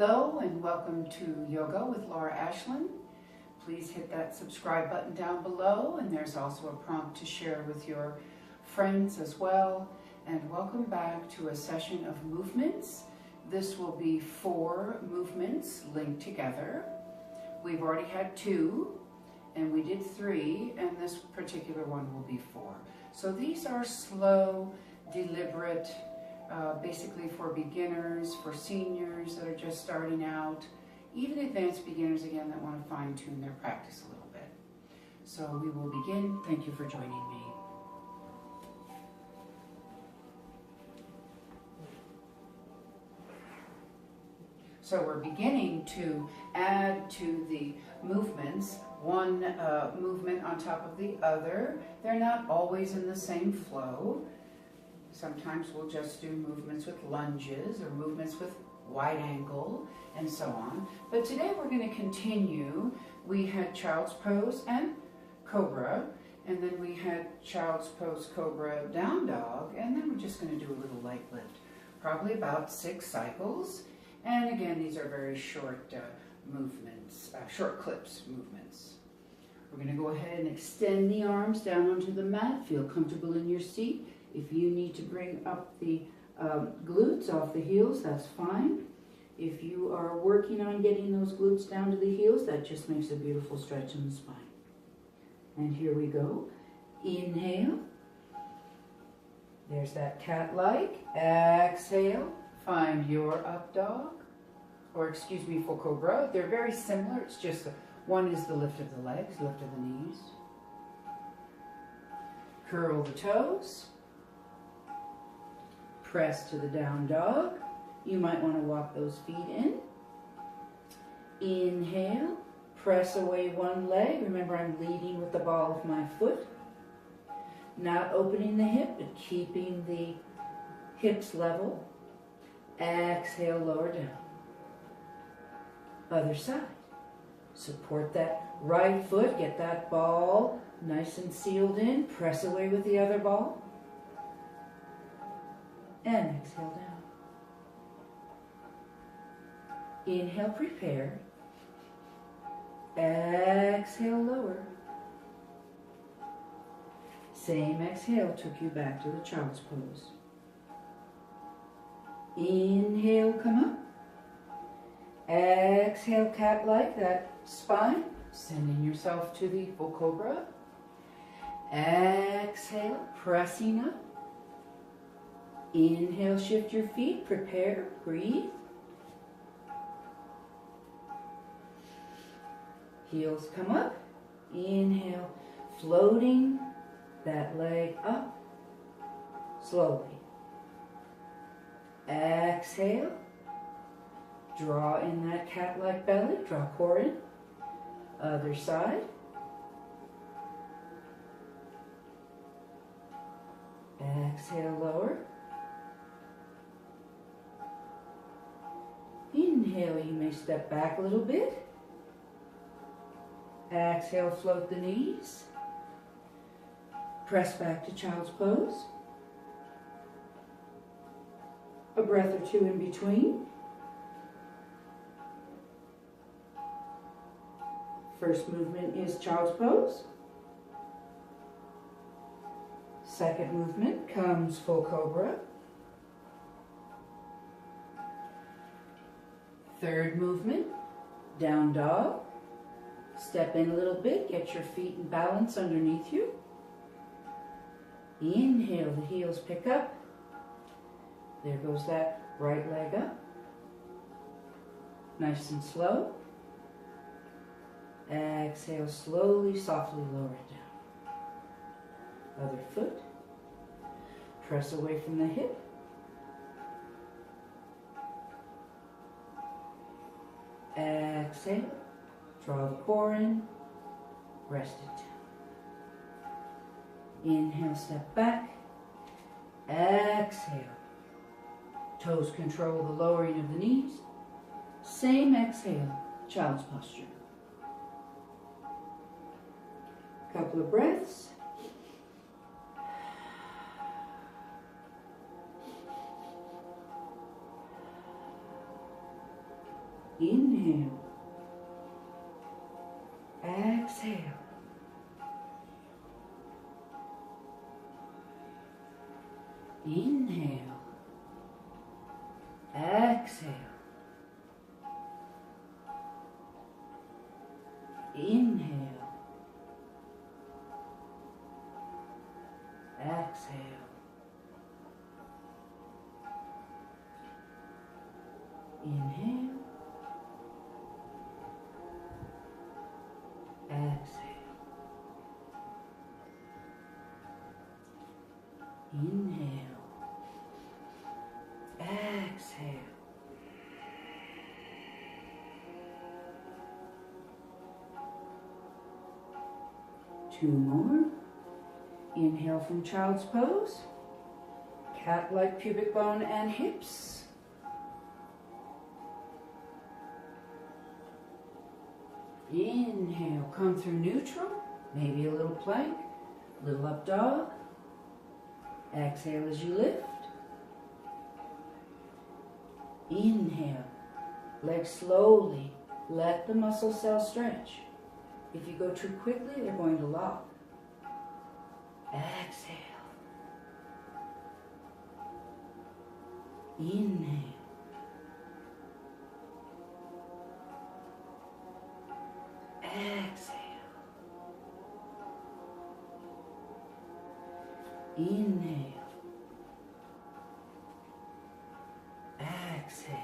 Hello and welcome to Yoga with Laura Ashland. Please hit that subscribe button down below, and there's also a prompt to share with your friends as well. And welcome back to a session of movements. This will be 4 movements linked together. We've already had 2 and we did 3, and this particular one will be 4. So these are slow, deliberate, basically for beginners, for seniors that are just starting out, even advanced beginners again that want to fine-tune their practice a little bit. So we will begin. Thank you for joining me. So we're beginning to add to the movements, one movement on top of the other. They're not always in the same flow. Sometimes we'll just do movements with lunges or movements with wide angle and so on. But today we're going to continue. We had child's pose and cobra, and then we had child's pose, cobra, down dog, and then we're just going to do a little light lift, probably about 6 cycles. And again, these are very short movements, short clips movements. We're going to go ahead and extend the arms down onto the mat. Feel comfortable in your seat. If you need to bring up the glutes off the heels, that's fine. If you are working on getting those glutes down to the heels, that just makes a beautiful stretch in the spine. And here we go. Inhale. There's that cat-like. Exhale. Find your up dog, or excuse me, full cobra. They're very similar. It's just one is the lift of the legs, lift of the knees. Curl the toes. Press to the down dog. You might want to walk those feet in. Inhale. Press away one leg. Remember, I'm leading with the ball of my foot. Not opening the hip, but keeping the hips level. Exhale, lower down. Other side. Support that right foot. Get that ball nice and sealed in. Press away with the other ball. And exhale down. Inhale, prepare. Exhale, lower. Same exhale took you back to the child's pose. Inhale, come up. Exhale, cat-like, that spine. Sending yourself to the full cobra. Exhale, pressing up. Inhale, shift your feet, prepare, breathe. Heels come up. Inhale, floating that leg up slowly. Exhale, draw in that cat-like belly, draw core in. Other side. Exhale, lower. Inhale, you may step back a little bit. Exhale, float the knees. Press back to child's pose. A breath or 2 in between. First movement is child's pose. Second movement comes full cobra. Third movement, down dog. Step in a little bit, get your feet in balance underneath you. Inhale, the heels pick up. There goes that right leg up. Nice and slow. Exhale, slowly, softly lower it down. Other foot. Press away from the hip. Exhale. Draw the core in. Rest it down. Inhale, step back. Exhale. Toes control the lowering of the knees. Same exhale, child's posture. Couple of breaths. Inhale. Exhale. Inhale. Exhale. Inhale. Exhale. Inhale. Exhale. Inhale. Exhale. Two more. Inhale from child's pose. Cat-like pubic bone and hips. Inhale, come through neutral, maybe a little plank, little up dog. Exhale as you lift. Inhale, legs slowly, let the muscle cells stretch. If you go too quickly, they're going to lock. Exhale. Inhale. Exhale. Inhale. Exhale.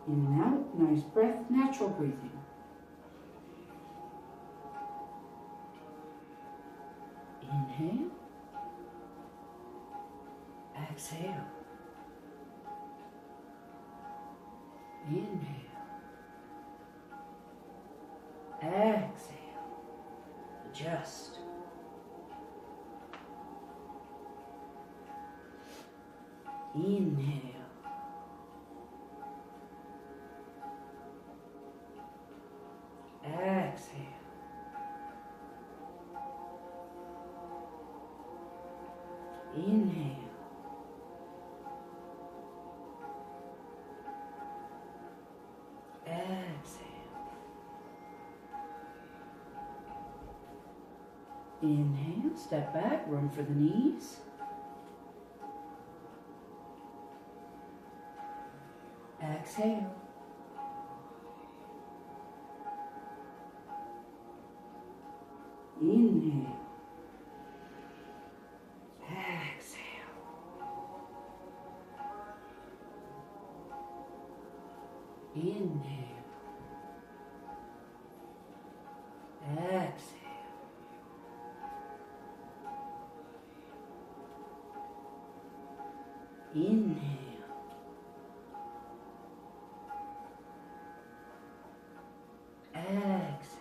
In and out, nice breath, natural breathing. Inhale. Exhale. Inhale. Exhale. Adjust. Inhale. Exhale. Inhale. Exhale. Inhale, step back, room for the knees. Exhale. Inhale. Exhale. Inhale. Exhale. Inhale. Exhale.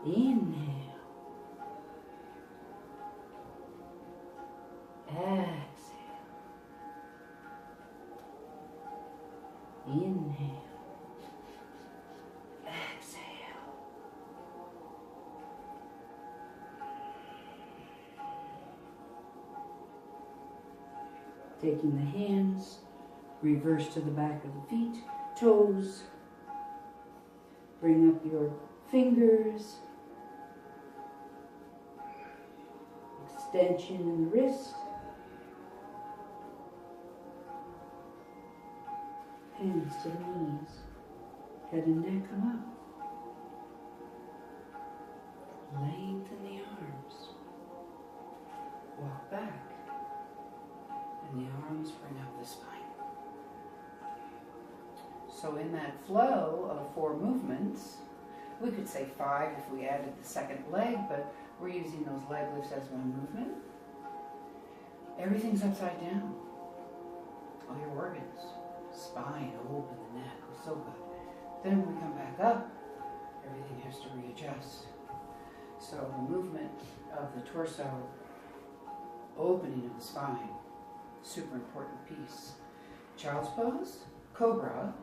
Inhale. Exhale. Inhale. Exhale. Taking the hands, reverse to the back of the feet, toes. Bring up your fingers. Extension in the wrist. Hands to the knees. Head and neck come up. Lengthen the arms. Walk back. And the arms bring up the spine. So in that flow of 4 movements, we could say 5 if we added the second leg, but we're using those leg lifts as one movement. Everything's upside down. All your organs, spine, open, the neck, so good. Then when we come back up, everything has to readjust. So the movement of the torso, opening of the spine, super important piece. Child's pose, cobra,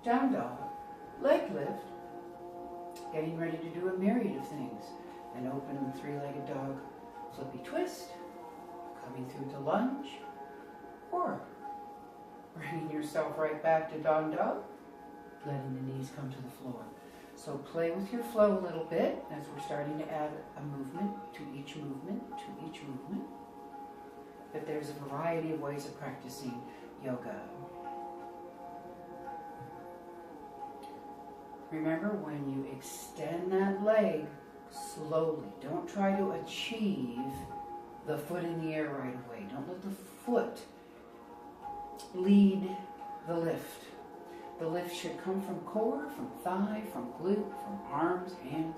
down dog, leg lift, getting ready to do a myriad of things. And open the 3-legged dog, flippy twist, coming through to lunge, or bringing yourself right back to down dog, letting the knees come to the floor. So play with your flow a little bit as we're starting to add a movement to each movement, to each movement. But there's a variety of ways of practicing yoga. Remember, when you extend that leg slowly, don't try to achieve the foot in the air right away. Don't let the foot lead the lift. The lift should come from core, from thigh, from glute, from arms, hands,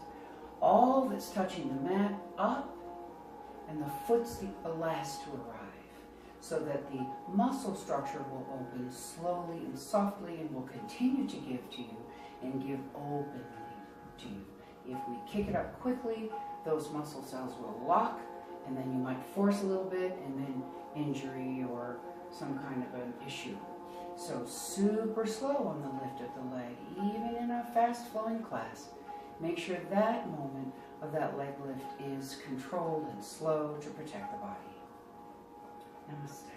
all that's touching the mat up, and the foot's the last to arrive, so that the muscle structure will open slowly and softly and will continue to give to you and give openly to you. If we kick it up quickly, those muscle cells will lock, and then you might force a little bit, and then injury or some kind of an issue. So super slow on the lift of the leg, even in a fast-flowing class. Make sure that moment of that leg lift is controlled and slow to protect the body. Namaste.